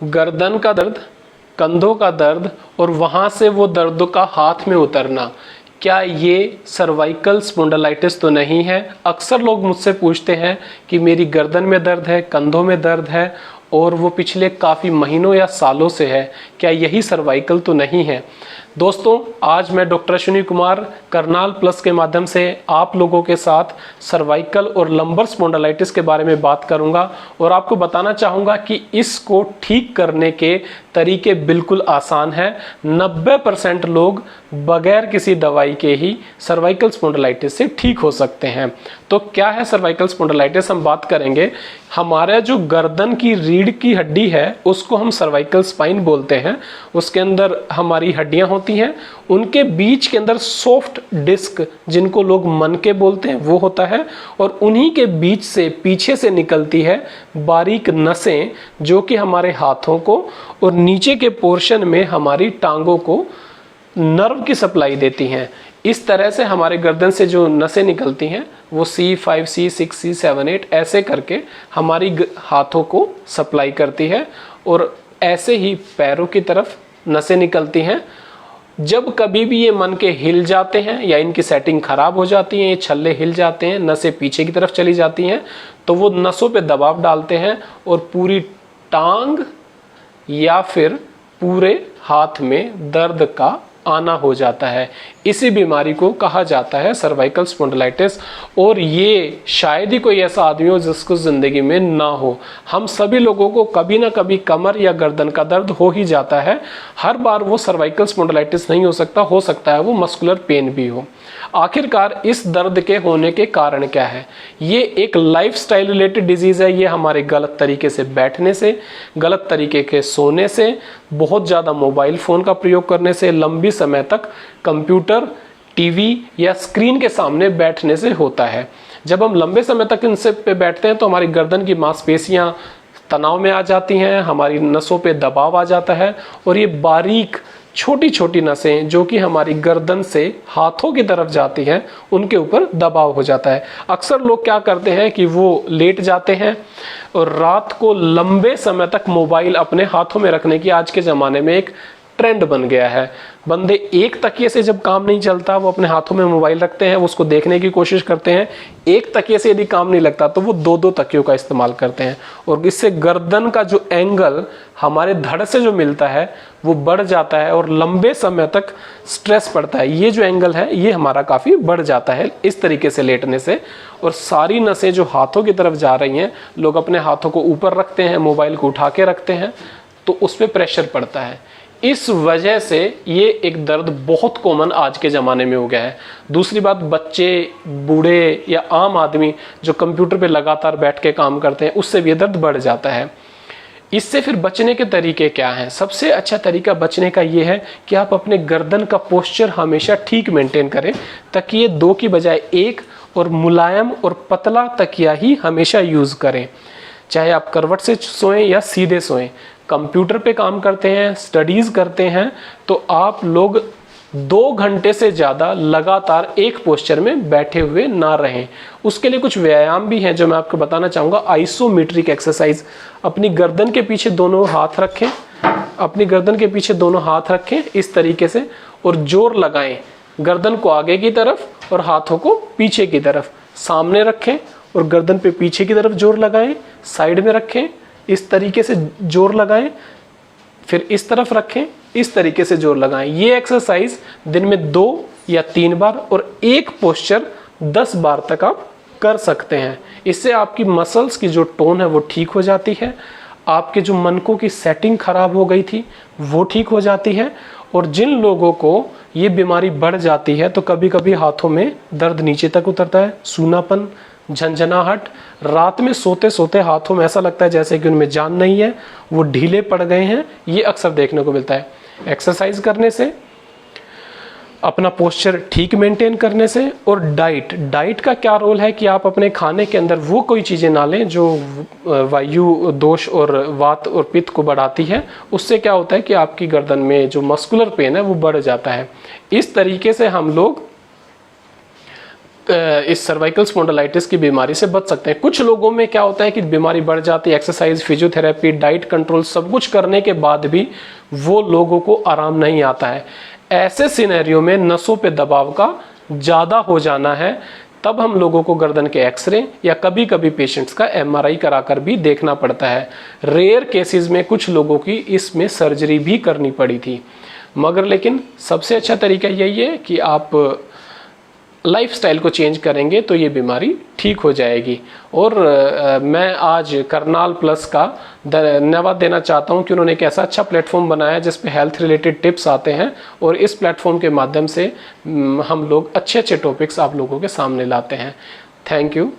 गर्दन का दर्द, कंधों का दर्द और वहाँ से वो दर्द का हाथ में उतरना, क्या ये सर्वाइकल स्पॉन्डिलाइटिस तो नहीं है? अक्सर लोग मुझसे पूछते हैं कि मेरी गर्दन में दर्द है, कंधों में दर्द है और वो पिछले काफ़ी महीनों या सालों से है, क्या यही सर्वाइकल तो नहीं है? दोस्तों, आज मैं डॉक्टर अश्विनी कुमार करनाल प्लस के माध्यम से आप लोगों के साथ सर्वाइकल और लंबर स्पॉन्डिलाइटिस के बारे में बात करूंगा और आपको बताना चाहूँगा कि इसको ठीक करने के तरीके बिल्कुल आसान हैं। 90% लोग बगैर किसी दवाई के ही सर्वाइकल स्पॉन्डिलाइटिस से ठीक हो सकते हैं। तो क्या है सर्वाइकल स्पॉन्डिलाइटिस, हम बात करेंगे। हमारा जो गर्दन की रीढ़ की हड्डी है उसको हम सर्वाइकल स्पाइन बोलते हैं। उसके अंदर हमारी हड्डियां होती हैं, उनके बीच के अंदर सॉफ्ट डिस्क, जिनको लोग मनके बोलते हैं, वो होता है और उन्हीं के बीच से पीछे से निकलती है बारीक नसें, जो कि हमारे हाथों को और नीचे के पोर्शन में हमारी टांगों को नर्व की सप्लाई देती हैं। इस तरह से हमारे गर्दन से जो नसें निकलती हैं वो C5, C6, C7, 8 ऐसे करके हमारी हाथों को सप्लाई करती है और ऐसे ही पैरों की तरफ नसें निकलती हैं। जब कभी भी ये मन के हिल जाते हैं या इनकी सेटिंग खराब हो जाती है, ये छल्ले हिल जाते हैं, नसें पीछे की तरफ चली जाती हैं, तो वो नसों पे दबाव डालते हैं और पूरी टांग या फिर पूरे हाथ में दर्द का आना हो जाता है। इसी बीमारी को कहा जाता है सर्वाइकल स्पॉन्डिलाइटिस और ये शायद ही कोई ऐसा आदमी हो जिसको जिंदगी में ना हो। हम सभी लोगों को कभी ना कभी कमर या गर्दन का दर्द हो ही जाता है। हर बार वो सर्वाइकल स्पॉन्डिलाइटिस नहीं हो सकता है वो मस्कुलर पेन भी हो। आखिरकार इस दर्द के होने के कारण क्या है? ये एक लाइफस्टाइल रिलेटेड डिजीज है। ये हमारे गलत तरीके से बैठने से, गलत तरीके के सोने से, बहुत ज़्यादा मोबाइल फ़ोन का प्रयोग करने से, लंबी समय तक कंप्यूटर, टीवी या स्क्रीन के सामने बैठने से होता है। जब हम लंबे समय तक इनसे पे बैठते हैं तो हमारी गर्दन की मांसपेशियां तनाव में आ जाती हैं, हमारी नसों पे दबाव आ जाता है और ये बारीक छोटी छोटी नसें जो कि हमारी गर्दन से हाथों की तरफ जाती हैं, उनके ऊपर दबाव हो जाता है। अक्सर लोग क्या करते हैं कि वो लेट जाते हैं और रात को लंबे समय तक मोबाइल अपने हाथों में रखने की आज के ज़माने में एक ट्रेंड बन गया है। बंदे एक तकिए से जब काम नहीं चलता वो अपने हाथों में मोबाइल रखते हैं, उसको देखने की कोशिश करते हैं। एक तकिए से यदि काम नहीं लगता तो वो दो तकियों का इस्तेमाल करते हैं और इससे गर्दन का जो एंगल हमारे धड़ से जो मिलता है वो बढ़ जाता है और लंबे समय तक स्ट्रेस पड़ता है। ये जो एंगल है ये हमारा काफ़ी बढ़ जाता है इस तरीके से लेटने से और सारी नसें जो हाथों की तरफ जा रही हैं, लोग अपने हाथों को ऊपर रखते हैं, मोबाइल को उठा के रखते हैं तो उस पर प्रेशर पड़ता है। इस वजह से ये एक दर्द बहुत कॉमन आज के ज़माने में हो गया है। दूसरी बात, बच्चे, बूढ़े या आम आदमी जो कंप्यूटर पे लगातार बैठ के काम करते हैं उससे भी ये दर्द बढ़ जाता है। इससे फिर बचने के तरीके क्या हैं? सबसे अच्छा तरीका बचने का ये है कि आप अपने गर्दन का पोस्चर हमेशा ठीक मेंटेन करें ताकि ये 2 की बजाय 1 और मुलायम और पतला तकिया ही हमेशा यूज़ करें। चाहे आप करवट से सोएं या सीधे सोएं, कंप्यूटर पे काम करते हैं, स्टडीज़ करते हैं, तो आप लोग 2 घंटे से ज़्यादा लगातार एक पोस्चर में बैठे हुए ना रहें। उसके लिए कुछ व्यायाम भी हैं जो मैं आपको बताना चाहूँगा। आइसोमेट्रिक एक्सरसाइज, अपनी गर्दन के पीछे दोनों हाथ रखें, अपनी गर्दन के पीछे दोनों हाथ रखें इस तरीके से और जोर लगाएं। गर्दन को आगे की तरफ और हाथों को पीछे की तरफ, सामने रखें और गर्दन पे पीछे की तरफ जोर लगाएं, साइड में रखें, इस तरीके से जोर लगाएं, फिर इस तरफ रखें, इस तरीके से जोर लगाएं। ये एक्सरसाइज दिन में 2 या 3 बार और एक पोस्चर 10 बार तक आप कर सकते हैं। इससे आपकी मसल्स की जो टोन है वो ठीक हो जाती है, आपके जो मनकों की सेटिंग खराब हो गई थी वो ठीक हो जाती है और जिन लोगों को ये बीमारी बढ़ जाती है तो कभी कभी हाथों में दर्द नीचे तक उतरता है, सूनापन, झंझनाहट, रात में सोते सोते हाथों में ऐसा लगता है जैसे कि उनमें जान नहीं है, वो ढीले पड़ गए हैं, ये अक्सर देखने को मिलता है। एक्सरसाइज करने से, अपना पोस्चर ठीक मेंटेन करने से और डाइट का क्या रोल है कि आप अपने खाने के अंदर वो कोई चीज़ें ना लें जो वायु दोष और वात और पित्त को बढ़ाती है। उससे क्या होता है कि आपकी गर्दन में जो मस्कुलर पेन है वो बढ़ जाता है। इस तरीके से हम लोग इस सर्वाइकल स्पॉन्डिलाइटिस की बीमारी से बच सकते हैं। कुछ लोगों में क्या होता है कि बीमारी बढ़ जाती है, एक्सरसाइज, फिजियोथेरेपी, डाइट कंट्रोल सब कुछ करने के बाद भी वो लोगों को आराम नहीं आता है। ऐसे सिनेरियो में नसों पे दबाव का ज़्यादा हो जाना है, तब हम लोगों को गर्दन के एक्सरे या कभी कभी पेशेंट्स का एमआरआई कराकर भी देखना पड़ता है। रेयर केसेस में कुछ लोगों की इसमें सर्जरी भी करनी पड़ी थी, मगर लेकिन सबसे अच्छा तरीका यही है कि आप लाइफस्टाइल को चेंज करेंगे तो ये बीमारी ठीक हो जाएगी। और मैं आज करनाल प्लस का धन्यवाद देना चाहता हूँ कि उन्होंने एक ऐसा अच्छा प्लेटफॉर्म बनाया जिस पे हेल्थ रिलेटेड टिप्स आते हैं, और इस प्लेटफॉर्म के माध्यम से हम लोग अच्छे अच्छे टॉपिक्स आप लोगों के सामने लाते हैं। Thank you.